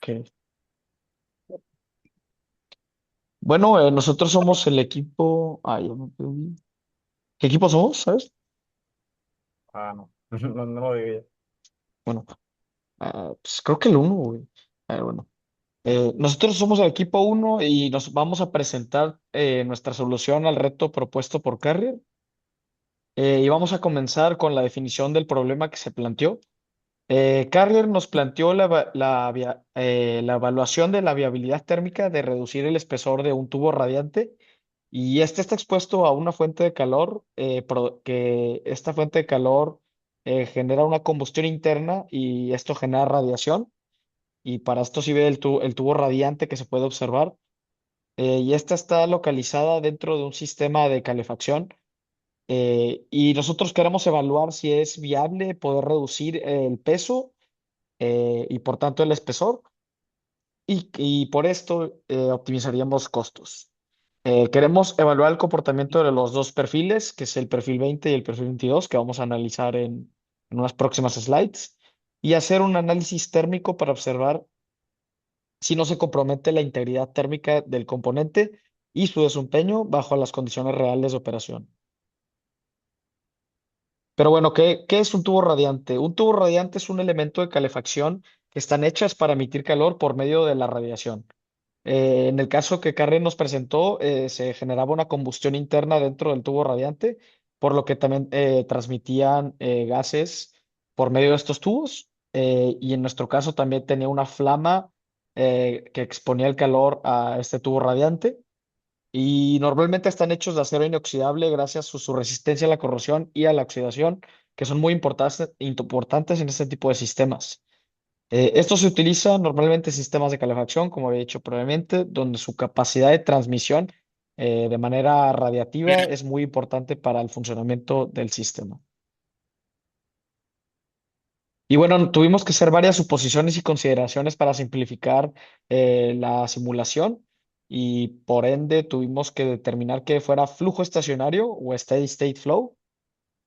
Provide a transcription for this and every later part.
Ok. Bueno, nosotros somos el equipo. Ay, ya me perdí. ¿Qué equipo somos? ¿Sabes? Ah, no. No lo diría. Bueno, pues creo que el uno, güey. Bueno. Nosotros somos el equipo uno y nos vamos a presentar nuestra solución al reto propuesto por Carrier. Y vamos a comenzar con la definición del problema que se planteó. Carrier nos planteó la evaluación de la viabilidad térmica de reducir el espesor de un tubo radiante y este está expuesto a una fuente de calor, que esta fuente de calor genera una combustión interna y esto genera radiación y para esto sirve el tubo radiante que se puede observar y esta está localizada dentro de un sistema de calefacción y nosotros queremos evaluar si es viable poder reducir el peso y por tanto el espesor y por esto optimizaríamos costos. Queremos evaluar el comportamiento de los dos perfiles, que es el perfil 20 y el perfil 22, que vamos a analizar en unas próximas slides, y hacer un análisis térmico para observar si no se compromete la integridad térmica del componente y su desempeño bajo las condiciones reales de operación. Pero bueno, ¿qué es un tubo radiante? Un tubo radiante es un elemento de calefacción que están hechas para emitir calor por medio de la radiación. En el caso que Carrier nos presentó, se generaba una combustión interna dentro del tubo radiante, por lo que también transmitían gases por medio de estos tubos. Y en nuestro caso también tenía una flama que exponía el calor a este tubo radiante. Y normalmente están hechos de acero inoxidable gracias a su resistencia a la corrosión y a la oxidación, que son muy importantes en este tipo de sistemas. Esto se utiliza normalmente en sistemas de calefacción, como había dicho previamente, donde su capacidad de transmisión de manera radiativa es muy importante para el funcionamiento del sistema. Y bueno, tuvimos que hacer varias suposiciones y consideraciones para simplificar la simulación y por ende tuvimos que determinar que fuera flujo estacionario o steady state flow,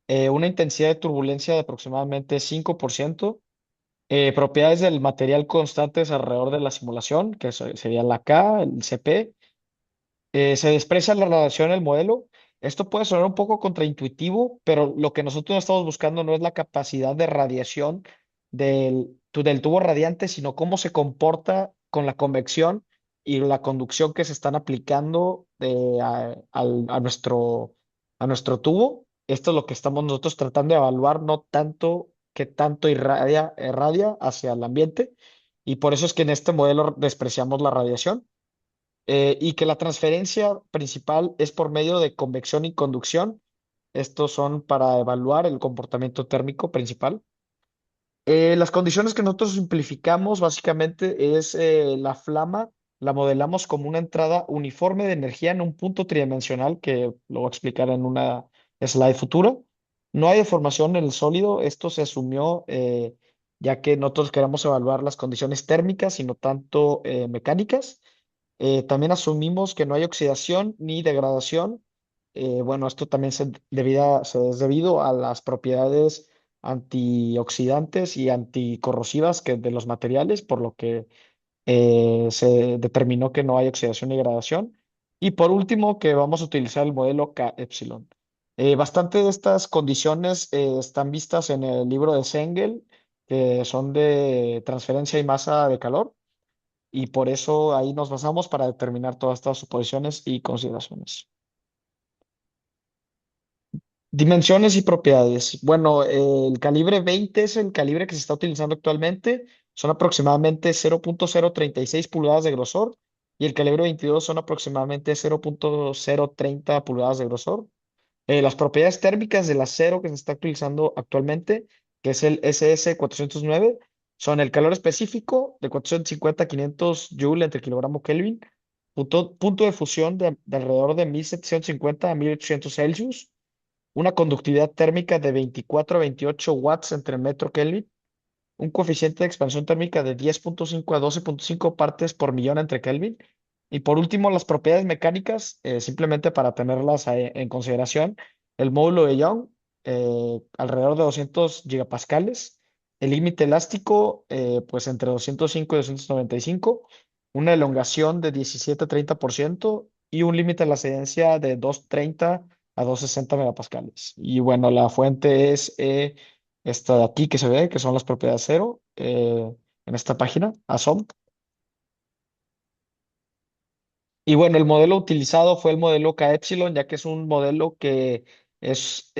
una intensidad de turbulencia de aproximadamente 5%. Propiedades del material constantes alrededor de la simulación, que sería la K, el CP. Se desprecia la radiación en el modelo. Esto puede sonar un poco contraintuitivo, pero lo que nosotros estamos buscando no es la capacidad de radiación del tubo radiante, sino cómo se comporta con la convección y la conducción que se están aplicando a nuestro tubo. Esto es lo que estamos nosotros tratando de evaluar, no tanto qué tanto irradia hacia el ambiente. Y por eso es que en este modelo despreciamos la radiación y que la transferencia principal es por medio de convección y conducción. Estos son para evaluar el comportamiento térmico principal. Las condiciones que nosotros simplificamos básicamente es la flama, la modelamos como una entrada uniforme de energía en un punto tridimensional, que lo voy a explicar en una slide futura. No hay deformación en el sólido, esto se asumió ya que nosotros queremos evaluar las condiciones térmicas y no tanto mecánicas. También asumimos que no hay oxidación ni degradación. Bueno, esto también se es debido a las propiedades antioxidantes y anticorrosivas de los materiales, por lo que se determinó que no hay oxidación ni degradación. Y por último, que vamos a utilizar el modelo K-epsilon. Bastante de estas condiciones están vistas en el libro de Sengel, que son de transferencia y masa de calor y por eso ahí nos basamos para determinar todas estas suposiciones y consideraciones. Dimensiones y propiedades. Bueno, el calibre 20 es el calibre que se está utilizando actualmente. Son aproximadamente 0.036 pulgadas de grosor y el calibre 22 son aproximadamente 0.030 pulgadas de grosor. Las propiedades térmicas del acero que se está utilizando actualmente, que es el SS409, son el calor específico de 450 a 500 Joule entre kilogramo Kelvin, punto de fusión de alrededor de 1750 a 1800 Celsius, una conductividad térmica de 24 a 28 watts entre metro Kelvin, un coeficiente de expansión térmica de 10.5 a 12.5 partes por millón entre Kelvin. Y por último, las propiedades mecánicas, simplemente para tenerlas en consideración, el módulo de Young, alrededor de 200 gigapascales, El límite elástico, pues entre 205 y 295, una elongación de 17 a 30% y un límite de la excedencia de 230 a 260 megapascales. Y bueno, la fuente es esta de aquí que se ve, que son las propiedades cero, en esta página, ASOM. Y bueno, el modelo utilizado fue el modelo K Epsilon, ya que es un modelo que es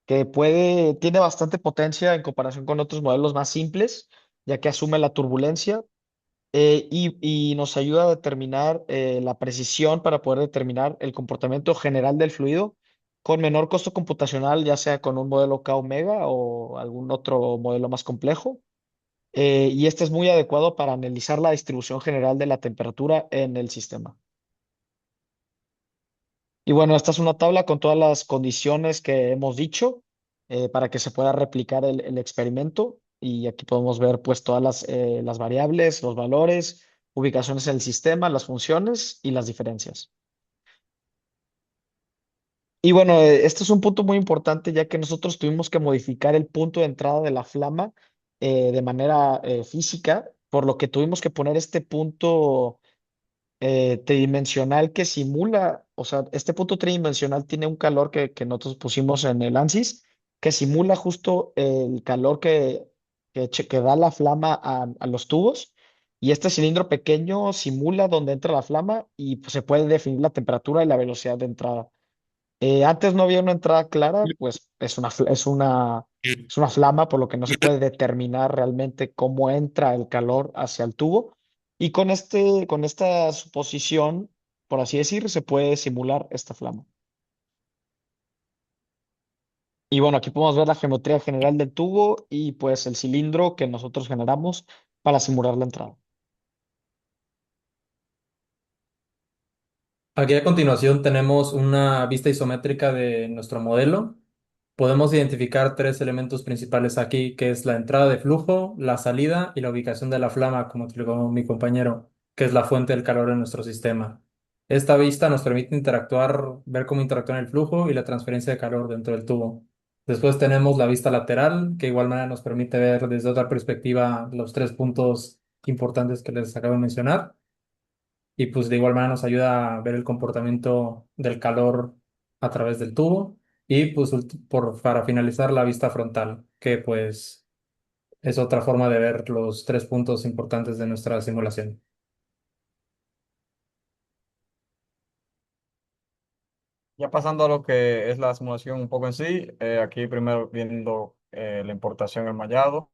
tiene bastante potencia en comparación con otros modelos más simples, ya que asume la turbulencia y nos ayuda a determinar la precisión para poder determinar el comportamiento general del fluido con menor costo computacional, ya sea con un modelo K Omega o algún otro modelo más complejo. Y este es muy adecuado para analizar la distribución general de la temperatura en el sistema. Y bueno, esta es una tabla con todas las condiciones que hemos dicho para que se pueda replicar el experimento. Y aquí podemos ver pues todas las variables, los valores, ubicaciones en el sistema, las funciones y las diferencias. Y bueno, este es un punto muy importante ya que nosotros tuvimos que modificar el punto de entrada de la flama de manera física, por lo que tuvimos que poner este punto tridimensional que simula, o sea, este punto tridimensional tiene un calor que nosotros pusimos en el ANSYS, que simula justo el calor que da la flama a los tubos. Y este cilindro pequeño simula donde entra la flama y pues, se puede definir la temperatura y la velocidad de entrada. Antes no había una entrada clara, pues es una flama, por lo que no se puede determinar realmente cómo entra el calor hacia el tubo. Y con esta suposición, por así decir, se puede simular esta flama. Y bueno, aquí podemos ver la geometría general del tubo y pues el cilindro que nosotros generamos para simular la entrada. Aquí a continuación tenemos una vista isométrica de nuestro modelo. Podemos identificar tres elementos principales aquí, que es la entrada de flujo, la salida y la ubicación de la flama, como explicó mi compañero, que es la fuente del calor en nuestro sistema. Esta vista nos permite interactuar, ver cómo interactúa el flujo y la transferencia de calor dentro del tubo. Después tenemos la vista lateral, que de igual manera nos permite ver desde otra perspectiva los tres puntos importantes que les acabo de mencionar y pues de igual manera nos ayuda a ver el comportamiento del calor a través del tubo y pues para finalizar la vista frontal, que pues es otra forma de ver los tres puntos importantes de nuestra simulación. Ya pasando a lo que es la simulación un poco en sí, aquí primero viendo la importación en mallado.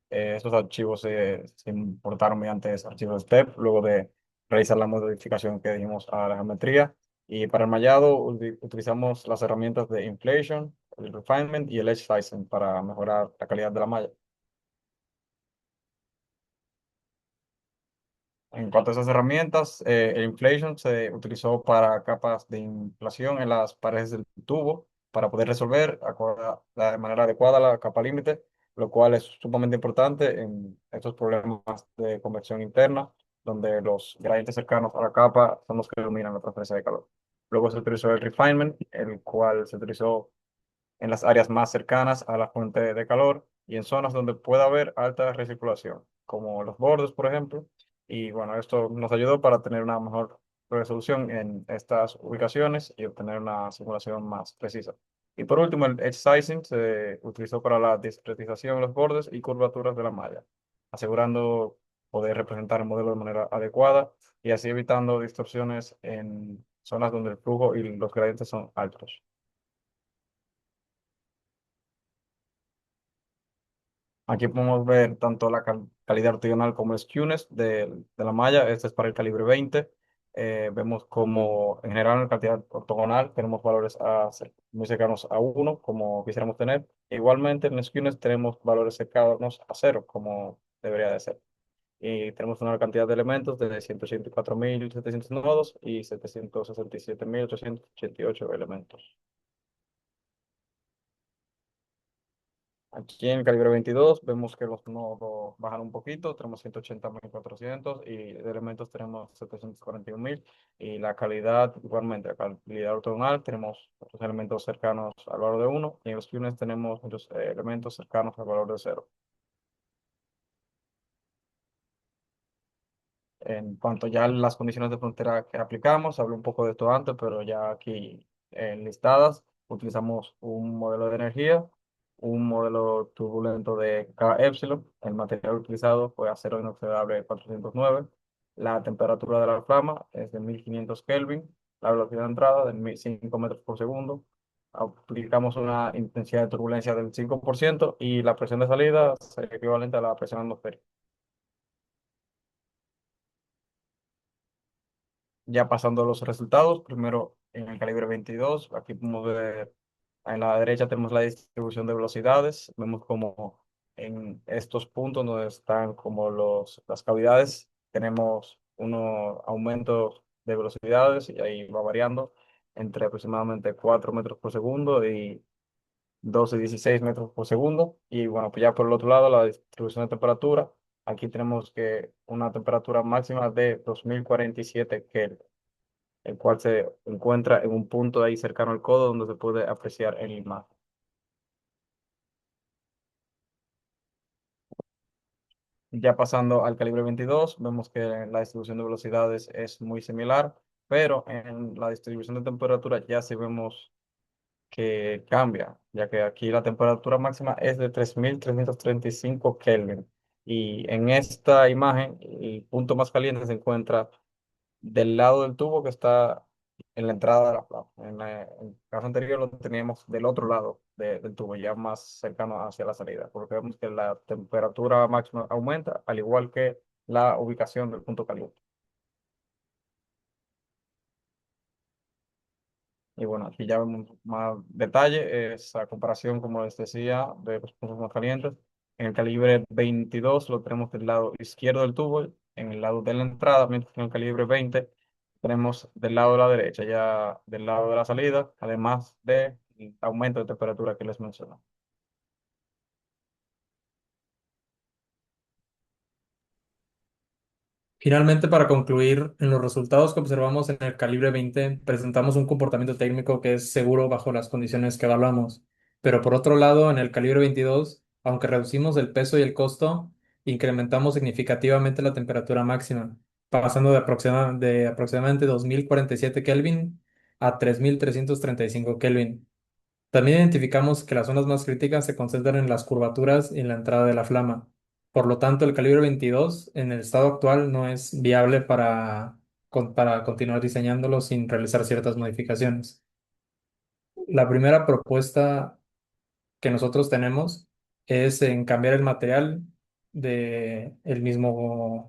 Esos archivos se importaron mediante ese archivo STEP, luego de realizar la modificación que dijimos a la geometría. Y para el mallado utilizamos las herramientas de Inflation, el Refinement y el Edge Sizing para mejorar la calidad de la malla. En cuanto a esas herramientas, el inflation se utilizó para capas de inflación en las paredes del tubo para poder resolver de manera adecuada la capa límite, lo cual es sumamente importante en estos problemas de convección interna, donde los gradientes cercanos a la capa son los que dominan la transferencia de calor. Luego se utilizó el refinement, el cual se utilizó en las áreas más cercanas a la fuente de calor y en zonas donde pueda haber alta recirculación, como los bordes, por ejemplo. Y bueno, esto nos ayudó para tener una mejor resolución en estas ubicaciones y obtener una simulación más precisa. Y por último, el edge sizing se utilizó para la discretización de los bordes y curvaturas de la malla, asegurando poder representar el modelo de manera adecuada y así evitando distorsiones en zonas donde el flujo y los gradientes son altos. Aquí podemos ver tanto la calidad ortogonal como el skewness de la malla. Este es para el calibre 20. Vemos como en general en cantidad ortogonal tenemos valores muy cercanos a 1, como quisiéramos tener. Igualmente en el skewness tenemos valores cercanos a 0, como debería de ser. Y tenemos una cantidad de elementos de 184.700 nodos y 767.888 elementos. Aquí en el calibre 22 vemos que los nodos bajan un poquito, tenemos 180.400 y de elementos tenemos 741.000 y la calidad igualmente, la calidad ortogonal tenemos muchos elementos cercanos al valor de uno y en los tunes tenemos muchos elementos cercanos al valor de cero. En cuanto ya a las condiciones de frontera que aplicamos, hablé un poco de esto antes, pero ya aquí listadas, utilizamos un modelo de energía, un modelo turbulento de K epsilon, el material utilizado fue acero inoxidable 409, la temperatura de la flama es de 1500 Kelvin, la velocidad de entrada de 5 metros por segundo, aplicamos una intensidad de turbulencia del 5% y la presión de salida sería equivalente a la presión atmosférica. Ya pasando a los resultados, primero en el calibre 22, aquí podemos ver, en la derecha tenemos la distribución de velocidades, vemos como en estos puntos donde están como las cavidades, tenemos unos aumentos de velocidades y ahí va variando entre aproximadamente 4 metros por segundo y 12 y 16 metros por segundo. Y bueno, pues ya por el otro lado, la distribución de temperatura, aquí tenemos que una temperatura máxima de 2047 Kelvin, el cual se encuentra en un punto ahí cercano al codo donde se puede apreciar en la imagen. Ya pasando al calibre 22, vemos que la distribución de velocidades es muy similar, pero en la distribución de temperatura ya sí vemos que cambia, ya que aquí la temperatura máxima es de 3335 Kelvin. Y en esta imagen, el punto más caliente se encuentra del lado del tubo que está en la entrada de la flama. En el caso anterior lo teníamos del otro lado del tubo, ya más cercano hacia la salida, porque vemos que la temperatura máxima aumenta, al igual que la ubicación del punto caliente. Y bueno, aquí ya vemos más detalle, esa comparación, como les decía, de los puntos más calientes. En el calibre 22 lo tenemos del lado izquierdo del tubo, en el lado de la entrada, mientras que en el calibre 20 tenemos del lado de la derecha, ya del lado de la salida, además del aumento de temperatura que les mencioné. Finalmente, para concluir, en los resultados que observamos en el calibre 20, presentamos un comportamiento técnico que es seguro bajo las condiciones que evaluamos. Pero por otro lado, en el calibre 22, aunque reducimos el peso y el costo, incrementamos significativamente la temperatura máxima, pasando de aproximadamente 2047 Kelvin a 3335 Kelvin. También identificamos que las zonas más críticas se concentran en las curvaturas y en la entrada de la flama. Por lo tanto, el calibre 22 en el estado actual no es viable para continuar diseñándolo sin realizar ciertas modificaciones. La primera propuesta que nosotros tenemos es en cambiar el material el del mismo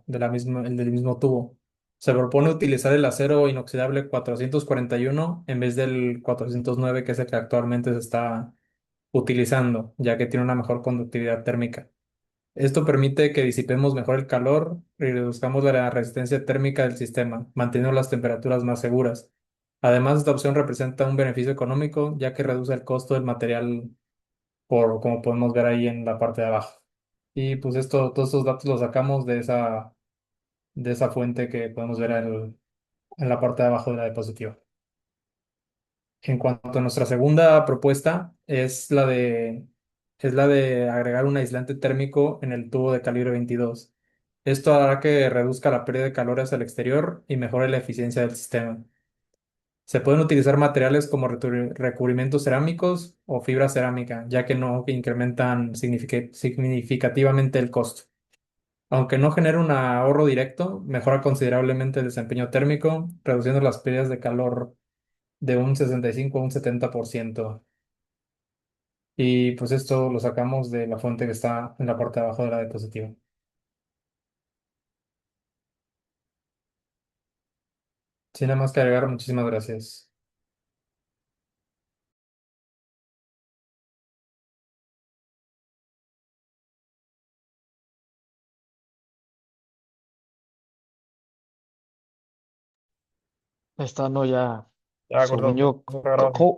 tubo. Se propone utilizar el acero inoxidable 441 en vez del 409, que es el que actualmente se está utilizando, ya que tiene una mejor conductividad térmica. Esto permite que disipemos mejor el calor y reduzcamos la resistencia térmica del sistema, manteniendo las temperaturas más seguras. Además, esta opción representa un beneficio económico, ya que reduce el costo del material, como podemos ver ahí en la parte de abajo. Y pues todos estos datos los sacamos de esa fuente que podemos ver en la parte de abajo de la diapositiva. En cuanto a nuestra segunda propuesta, es la de agregar un aislante térmico en el tubo de calibre 22. Esto hará que reduzca la pérdida de calor hacia el exterior y mejore la eficiencia del sistema. Se pueden utilizar materiales como recubrimientos cerámicos o fibra cerámica, ya que no incrementan significativamente el costo. Aunque no genera un ahorro directo, mejora considerablemente el desempeño térmico, reduciendo las pérdidas de calor de un 65 a un 70%. Y pues esto lo sacamos de la fuente que está en la parte de abajo de la diapositiva. Sin nada más que agregar, muchísimas gracias. Está, no, ya, Ya según cortamos yo, la grabación.